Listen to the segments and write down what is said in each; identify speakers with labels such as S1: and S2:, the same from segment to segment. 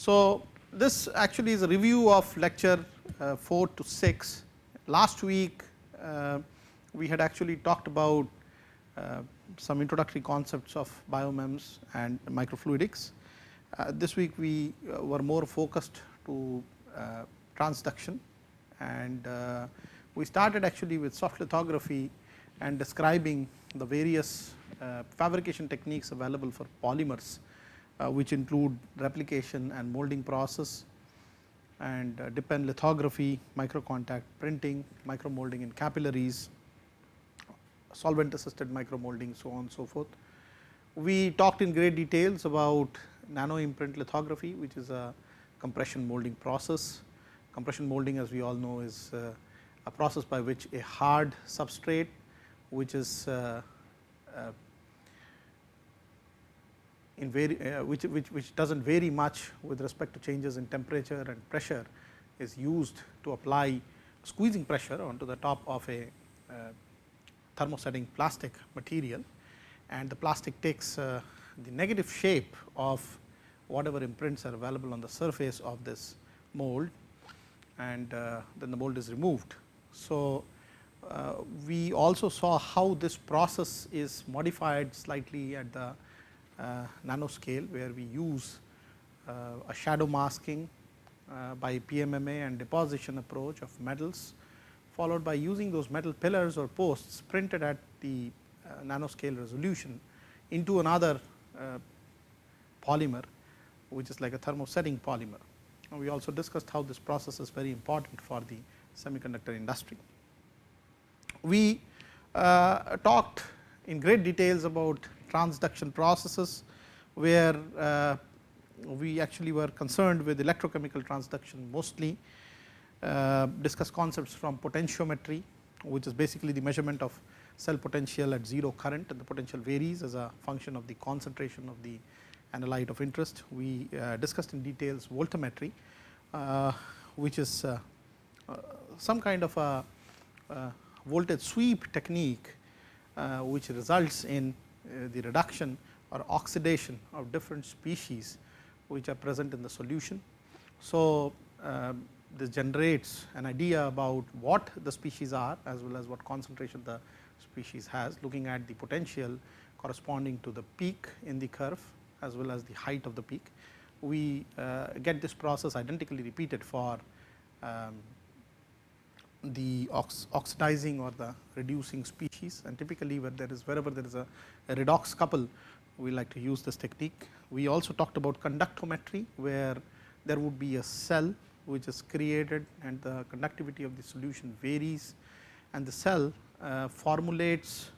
S1: So, this actually is a review of lecture 4 to 6. Last week we had actually talked about some introductory concepts of biomems and microfluidics. This week we were more focused to transduction, and we started actually with soft lithography and describing the various fabrication techniques available for polymers, which include replication and molding process, and dip and lithography, micro contact printing, micro molding in capillaries, solvent assisted micro molding, so on and so forth. We talked in great details about nano imprint lithography, which is a compression molding process. Compression molding, as we all know, is a process by which a hard substrate, which is which does not vary much with respect to changes in temperature and pressure, is used to apply squeezing pressure onto the top of a thermosetting plastic material, and the plastic takes the negative shape of whatever imprints are available on the surface of this mold, and then the mold is removed. So, we also saw how this process is modified slightly at the nanoscale, where we use a shadow masking by PMMA and deposition approach of metals, followed by using those metal pillars or posts printed at the nanoscale resolution into another polymer, which is like a thermosetting polymer. And we also discussed how this process is very important for the semiconductor industry. We talked in great details about transduction processes, where we actually were concerned with electrochemical transduction mostly, discuss concepts from potentiometry, which is basically the measurement of cell potential at 0 current, and the potential varies as a function of the concentration of the analyte of interest. We discussed in details voltammetry, which is some kind of a voltage sweep technique, which results in the reduction or oxidation of different species which are present in the solution. So, this generates an idea about what the species are, as well as what concentration the species has, looking at the potential corresponding to the peak in the curve as well as the height of the peak. We get this process identically repeated for the oxidizing or the reducing species, and typically wherever there is a redox couple, we like to use this technique. We also talked about conductometry, where there would be a cell which is created and the conductivity of the solution varies, and the cell formulates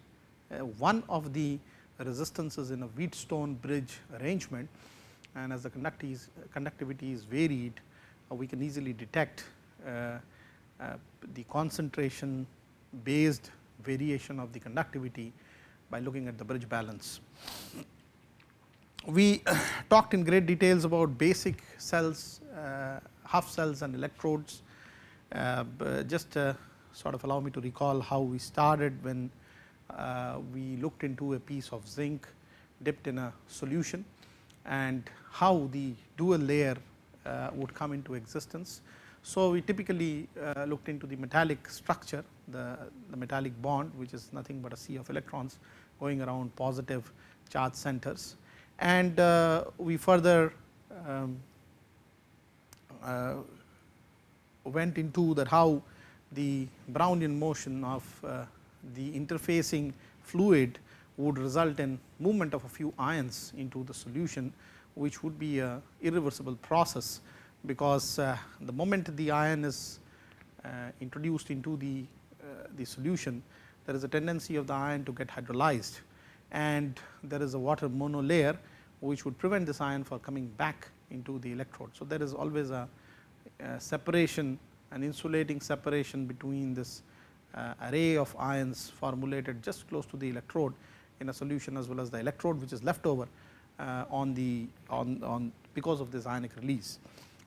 S1: one of the resistances in a Wheatstone bridge arrangement, and as the conductivity is varied, we can easily detect the concentration based variation of the conductivity by looking at the bridge balance. We talked in great details about basic cells, half cells and electrodes. Just sort of allow me to recall how we started when we looked into a piece of zinc dipped in a solution, and how the dual layer would come into existence. So, we typically looked into the metallic structure, the metallic bond, which is nothing but a sea of electrons going around positive charge centers, and we further went into that how the Brownian motion of the interfacing fluid would result in movement of a few ions into the solution, which would be a irreversible process, because the moment the ion is introduced into the solution, there is a tendency of the ion to get hydrolyzed, and there is a water monolayer which would prevent this ion from coming back into the electrode. So, there is always a separation, an insulating separation between this array of ions formulated just close to the electrode in a solution, as well as the electrode which is left over because of this ionic release.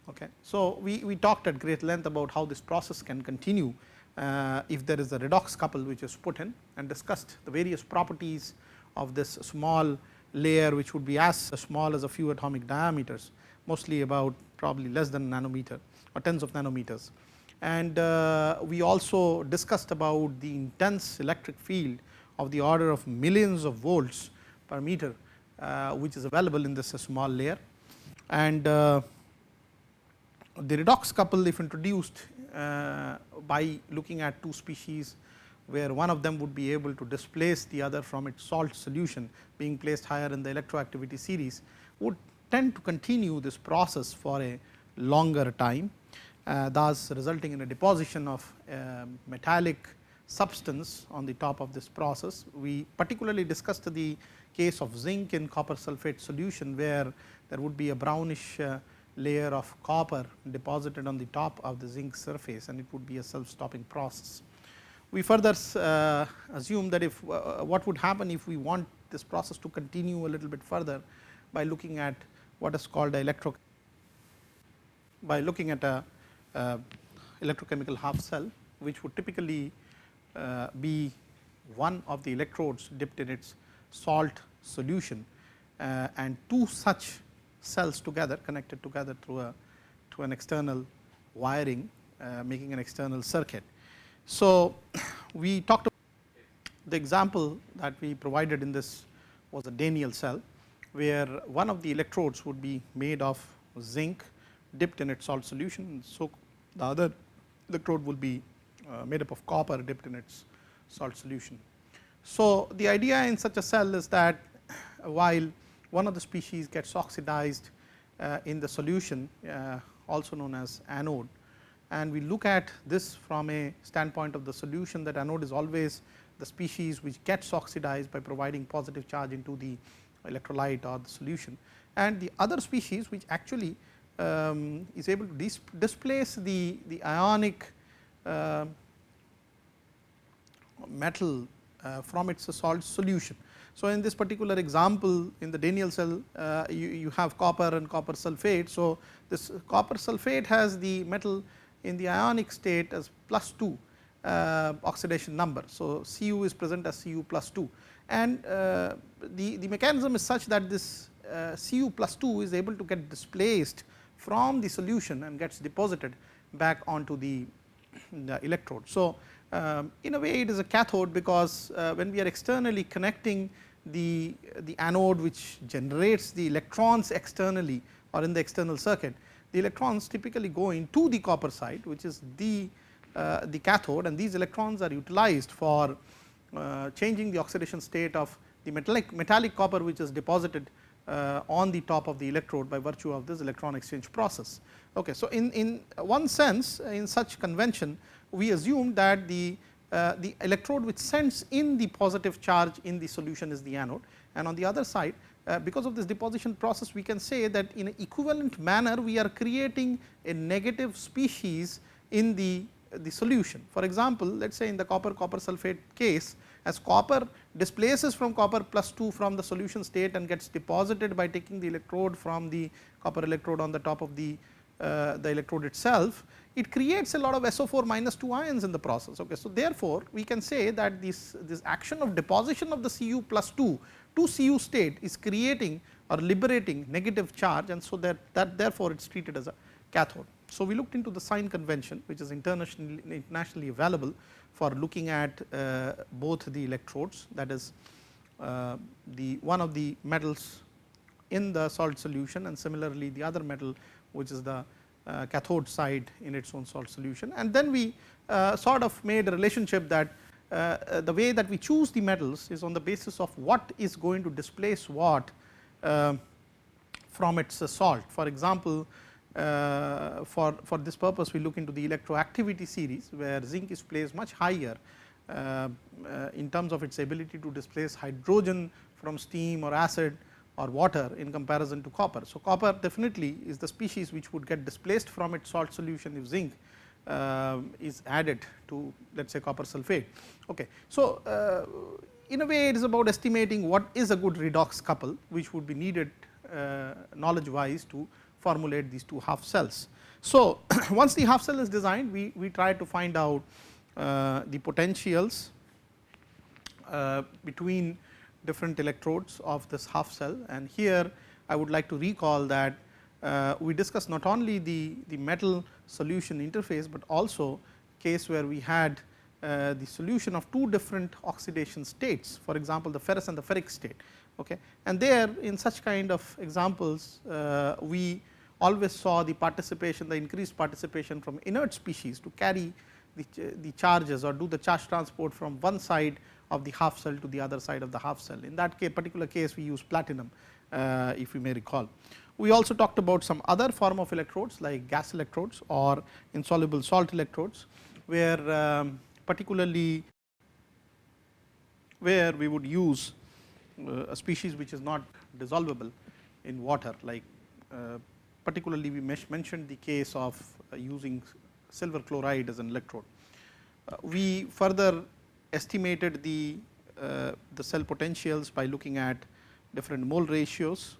S1: Okay. So, we talked at great length about how this process can continue if there is a redox couple which is put in, and discussed the various properties of this small layer which would be as small as a few atomic diameters, mostly about probably less than nanometer or tens of nanometers. And we also discussed about the intense electric field of the order of millions of volts per meter, which is available in this small layer. And the redox couple, if introduced by looking at two species, where one of them would be able to displace the other from its salt solution being placed higher in the electroactivity series, would tend to continue this process for a longer time, thus resulting in a deposition of metallic substance on the top of this process. We particularly discussed the case of zinc in copper sulphate solution, where there would be a brownish layer of copper deposited on the top of the zinc surface, and it would be a self stopping process. We further assume that if what would happen if we want this process to continue a little bit further, by looking at what is called a electrochemical half cell, which would typically be one of the electrodes dipped in its salt solution, and two such cells together, connected together through an external wiring, making an external circuit. So, we talked about the example that we provided in this was a Daniell cell, where one of the electrodes would be made of zinc dipped in its salt solution. So, the other electrode will be made up of copper dipped in its salt solution. So, the idea in such a cell is that while one of the species gets oxidized in the solution, also known as anode, and we look at this from a standpoint of the solution, that anode is always the species which gets oxidized by providing positive charge into the electrolyte or the solution, and the other species which actually is able to displace the ionic metal from its salt solution. So, in this particular example, in the Daniell cell, you have copper and copper sulphate. So, this copper sulphate has the metal in the ionic state as +2 oxidation number. So, Cu is present as Cu +2, and the mechanism is such that this Cu +2 is able to get displaced from the solution and gets deposited back onto the electrode. So, in a way it is a cathode, because when we are externally connecting the anode which generates the electrons externally or in the external circuit, the electrons typically go into the copper side, which is the cathode, and these electrons are utilized for changing the oxidation state of the metallic copper, which is deposited on the top of the electrode by virtue of this electron exchange process. Okay, so, in one sense, in such convention, we assume that the electrode which sends in the positive charge in the solution is the anode, and on the other side, because of this deposition process, we can say that in an equivalent manner we are creating a negative species in the solution. For example, let us say in the copper sulphate case, as copper displaces from copper +2 from the solution state and gets deposited by taking the electrode from the copper electrode on the top of the electrode itself, it creates a lot of SO4 -2 ions in the process. Okay. So, therefore, we can say that this action of deposition of the Cu +2 to Cu state is creating or liberating negative charge, and so that therefore, it is treated as a cathode. So, we looked into the sign convention, which is internationally available for looking at both the electrodes, that is one of the metals in the salt solution, and similarly the other metal, which is the cathode side in its own salt solution. And then we sort of made a relationship that the way that we choose the metals is on the basis of what is going to displace what from its salt. For example, for this purpose we look into the electroactivity series, where zinc is placed much higher in terms of its ability to displace hydrogen from steam or acid or water in comparison to copper. So, copper definitely is the species which would get displaced from its salt solution if zinc is added to, let us say, copper sulphate. Okay. So, in a way it is about estimating what is a good redox couple, which would be needed knowledge wise to formulate these two half cells. So, once the half cell is designed, we try to find out the potentials between different electrodes of this half cell, and here I would like to recall that we discussed not only the metal solution interface, but also case where we had the solution of two different oxidation states, for example, the ferrous and the ferric state. Okay. And there in such kind of examples we always saw the participation, the increased participation from inert species to carry the charges or do the charge transport from one side of the half cell to the other side of the half cell. In that particular case we use platinum, if you may recall. We also talked about some other form of electrodes like gas electrodes or insoluble salt electrodes, where particularly where we would use a species which is not dissolvable in water, like particularly we mentioned the case of using silver chloride as an electrode. We further estimated the cell potentials by looking at different mole ratios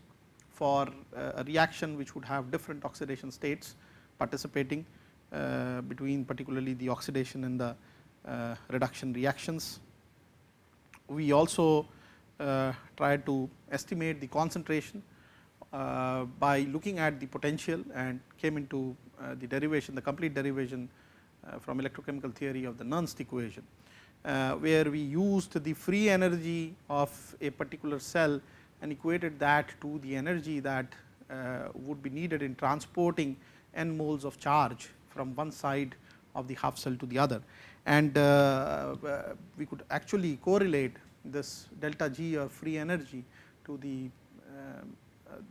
S1: for a reaction which would have different oxidation states participating between particularly the oxidation and the reduction reactions. We also tried to estimate the concentration by looking at the potential and came into the derivation, the complete derivation from electrochemical theory of the Nernst equation, where we used the free energy of a particular cell and equated that to the energy that would be needed in transporting n moles of charge from one side of the half cell to the other. And we could actually correlate this delta G or free energy to the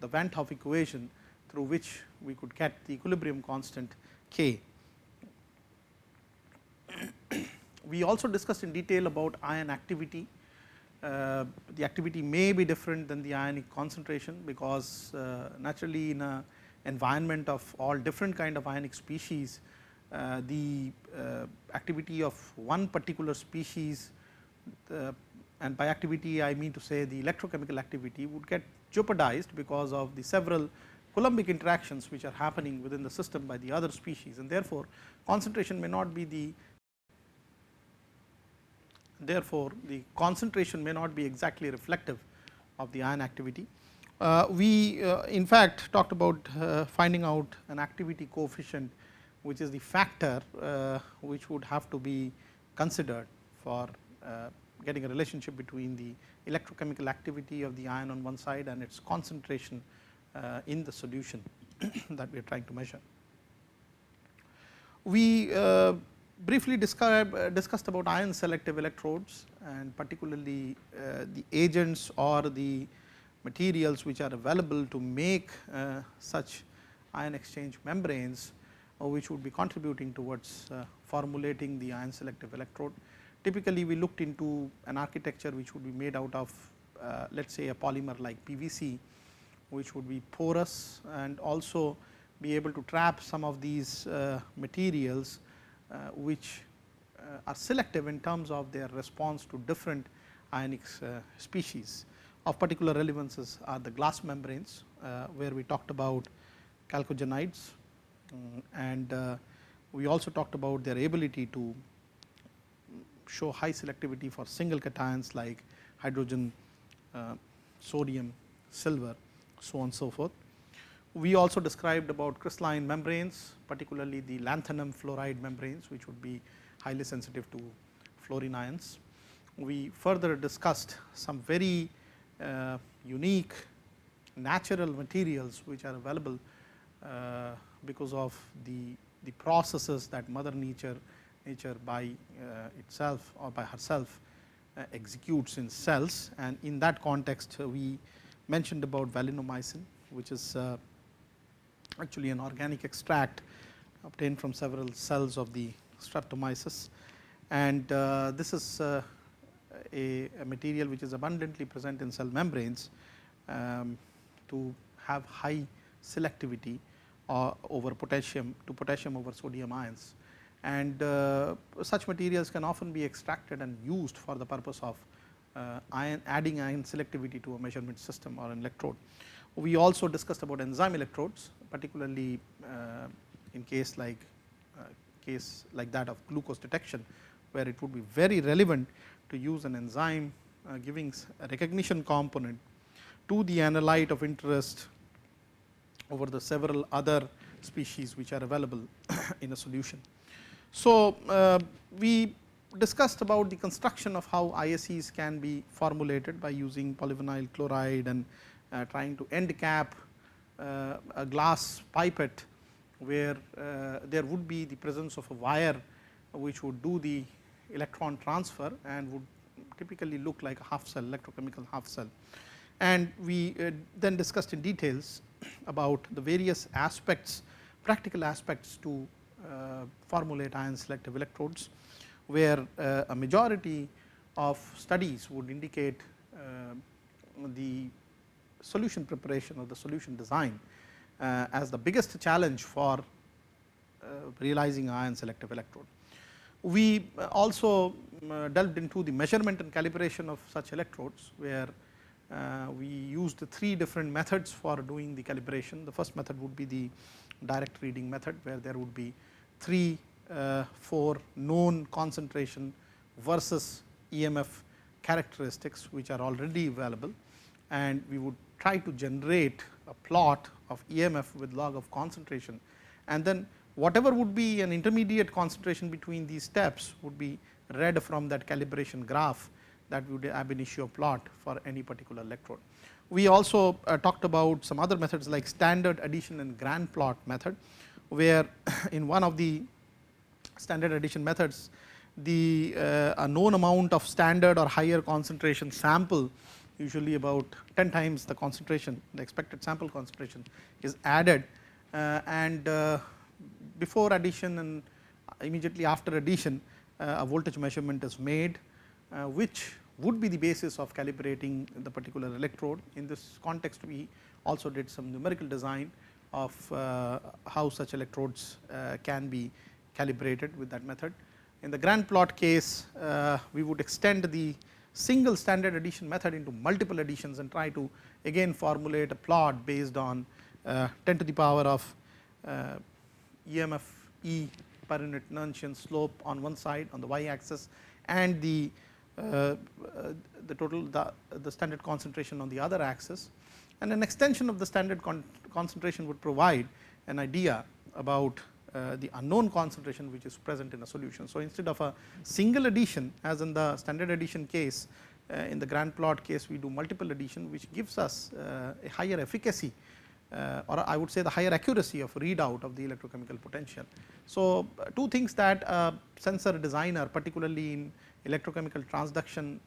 S1: Van 't Hoff equation, through which we could get the equilibrium constant K. We also discussed in detail about ion activity. The activity may be different than the ionic concentration, because naturally in an environment of all different kind of ionic species, the activity of one particular species, and by activity I mean to say the electrochemical activity, would get jeopardized because of the several Coulombic interactions which are happening within the system by the other species, and therefore concentration may not be exactly reflective of the ion activity. We in fact talked about finding out an activity coefficient, which is the factor which would have to be considered for getting a relationship between the electrochemical activity of the ion on one side and its concentration in the solution that we are trying to measure. We briefly discussed about ion selective electrodes, and particularly the agents or the materials which are available to make such ion exchange membranes, which would be contributing towards formulating the ion selective electrode. Typically we looked into an architecture which would be made out of let us say a polymer like PVC, which would be porous and also be able to trap some of these materials which are selective in terms of their response to different ionic species. Of particular relevances are the glass membranes, where we talked about chalcogenides, and we also talked about their ability to show high selectivity for single cations like hydrogen, sodium, silver, so on and so forth. We also described about crystalline membranes, particularly the lanthanum fluoride membranes, which would be highly sensitive to fluorine ions. We further discussed some very unique natural materials which are available because of the processes that Mother Nature by itself or by herself executes in cells, and in that context we mentioned about valinomycin, which is actually an organic extract obtained from several cells of the Streptomyces, and this is a material which is abundantly present in cell membranes to have high selectivity over potassium over sodium ions, and such materials can often be extracted and used for the purpose of adding ion selectivity to a measurement system or an electrode. We also discussed about enzyme electrodes, particularly in case like that of glucose detection, where it would be very relevant to use an enzyme giving a recognition component to the analyte of interest over the several other species which are available in a solution. So, we discussed about the construction of how ISEs can be formulated by using polyvinyl chloride and trying to end cap a glass pipette, where there would be the presence of a wire which would do the electron transfer and would typically look like a half cell, electrochemical half cell. And we then discussed in details about the various aspects, practical aspects to formulate ion selective electrodes, where a majority of studies would indicate the solution preparation or the solution design as the biggest challenge for realizing ion selective electrode. We also delved into the measurement and calibration of such electrodes, where we used 3 different methods for doing the calibration. The first method would be the direct reading method, where there would be 3, 4 known concentration versus EMF characteristics which are already available, and we would try to generate a plot of EMF with log of concentration, and then whatever would be an intermediate concentration between these steps would be read from that calibration graph that would ab initio plot for any particular electrode. We also talked about some other methods like standard addition and grand plot method, where in one of the standard addition methods, the a known amount of standard or higher concentration sample, usually about 10 times the concentration, the expected sample concentration, is added, and before addition and immediately after addition a voltage measurement is made, which would be the basis of calibrating the particular electrode. In this context, we also did some numerical design of how such electrodes can be calibrated with that method. In the grand plot case, we would extend the single standard addition method into multiple additions and try to again formulate a plot based on 10 to the power of EMF E per unit Nernstian slope on one side on the y axis, and the total the standard concentration on the other axis, and an extension of the standard concentration would provide an idea about the unknown concentration which is present in a solution. So, instead of a single addition as in the standard addition case, in the grand plot case we do multiple addition, which gives us a higher efficacy or I would say the higher accuracy of readout of the electrochemical potential. So, 2 things that a sensor designer, particularly in electrochemical transduction,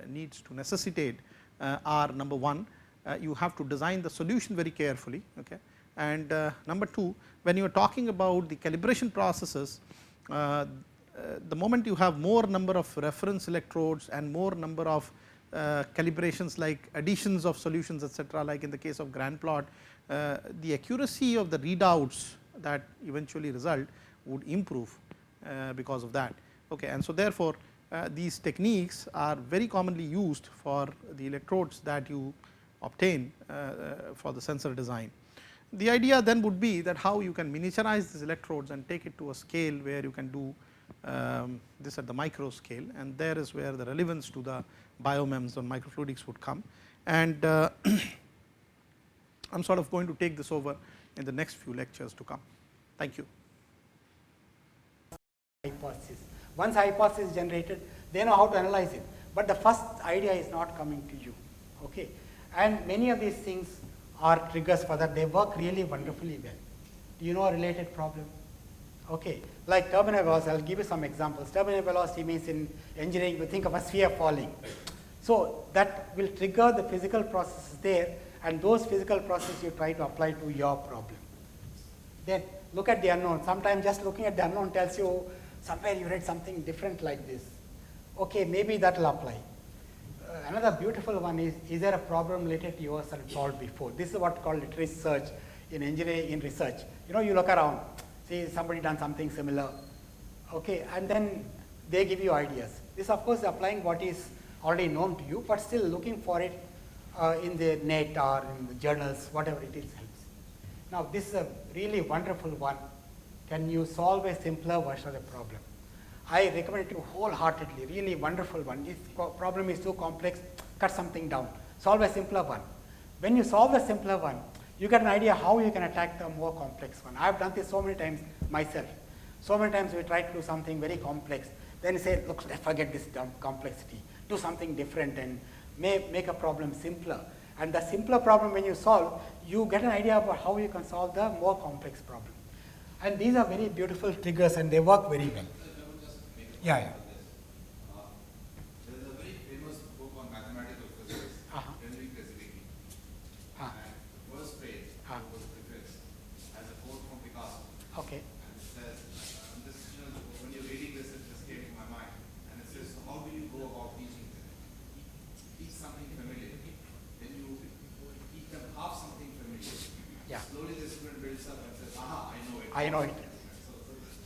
S1: needs to necessitate are: number 1, you have to design the solution very carefully, okay, and number 2, when you are talking about the calibration processes, the moment you have more number of reference electrodes and more number of calibrations like additions of solutions, etc., like in the case of grand plot, the accuracy of the readouts that eventually result would improve because of that. Okay, and so therefore, these techniques are very commonly used for the electrodes that you obtain for the sensor design. The idea then would be that how you can miniaturize these electrodes and take it to a scale where you can do this at the micro scale, and there is where the relevance to the biomems or microfluidics would come. And I am sort of going to take this over in the next few lectures to come. Thank you.
S2: Hypothesis. Once hypothesis is generated, they know how to analyze it, but the first idea is not coming to you. Okay, and many of these things are triggers for that. They work really wonderfully well. Do you know a related problem? Okay, like terminal velocity, I will give you some examples. Terminal velocity means in engineering we think of a sphere falling. So, that will trigger the physical processes there, and those physical processes you try to apply to your problem. Then look at the unknown. Sometimes just looking at the unknown tells you somewhere you read something different like this. Okay, maybe that will apply. Another beautiful one is there a problem related to yours and solved before? This is what called literary search in engineering, in research. You know, you look around, see somebody done something similar, okay, and then they give you ideas. This of course is applying what is already known to you, but still looking for it in the net or in the journals, whatever it is helps. Now this is a really wonderful one. Can you solve a simpler version of the problem? I recommend it to you wholeheartedly, really wonderful one. This problem is too complex, cut something down, solve a simpler one. When you solve the simpler one, you get an idea how you can attack the more complex one. I have done this so many times myself. So many times we try to do something very complex, then you say, look, let's forget this dumb complexity, do something different and make a problem simpler. And the simpler problem when you solve, you get an idea about how you can solve the more complex problem. And these are very beautiful triggers and they work very well. Yeah, yeah.
S3: There's a very famous book on mathematical physics, Henry Crescenti. And the first page was prefixed as a quote from Picasso.
S2: Okay.
S3: And it says, when you're reading this, it just came to my mind. And it says, so how do you go about teaching them? Teach something familiar. Then you teach them half something familiar.
S2: Yeah.
S3: Slowly the student builds up and says, aha, I know it.
S2: I know it.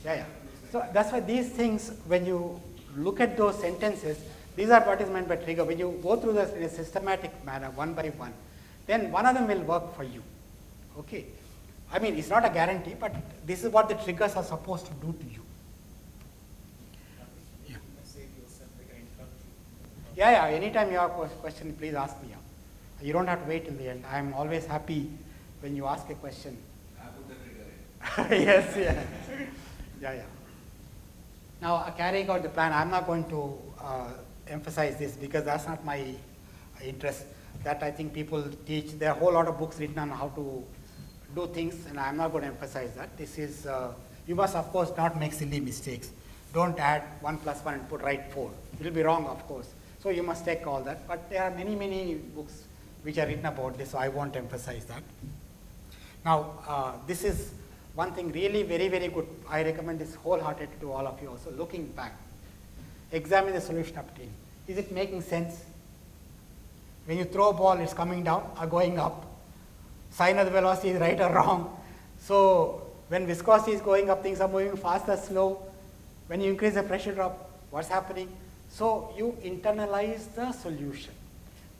S2: Yeah, yeah. So that's why these things, when you look at those sentences, these are what is meant by trigger. When you go through this in a systematic manner, one by one, then one of them will work for you. Okay. I mean, it's not a guarantee, but this is what the triggers are supposed to do to you. Yeah. Yeah, yeah. Anytime you have a question, please ask me. You don't have to wait till the end. I'm always happy when you ask a question.
S3: I put the trigger in.
S2: Yes, yeah. Yeah, yeah. Now, carrying out the plan, I'm not going to emphasize this because that's not my interest. That I think people teach. There are a whole lot of books written on how to do things, and I'm not going to emphasize that. This is, you must, of course, not make silly mistakes. Don't add 1 + 1 and put right 4. It will be wrong, of course. So you must take all that. But there are many, many books which are written about this, so I won't emphasize that. Now, this is one thing really very, very good. I recommend this wholeheartedly to all of you also. Looking back, examine the solution obtained. Is it making sense? When you throw a ball, it's coming down or going up. Sign of the velocity is right or wrong. So when viscosity is going up, things are moving fast or slow. When you increase the pressure drop, what's happening? So you internalize the solution.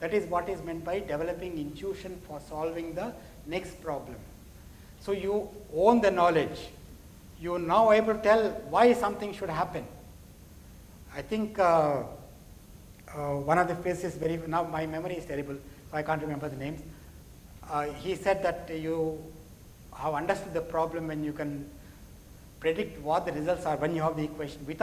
S2: That is what is meant by developing intuition for solving the next problem. So you own the knowledge. You are now able to tell why something should happen. I think one of the phrases now my memory is terrible, so I can't remember the names. He said that you have understood the problem when you can predict what the results are when you have the equation. Without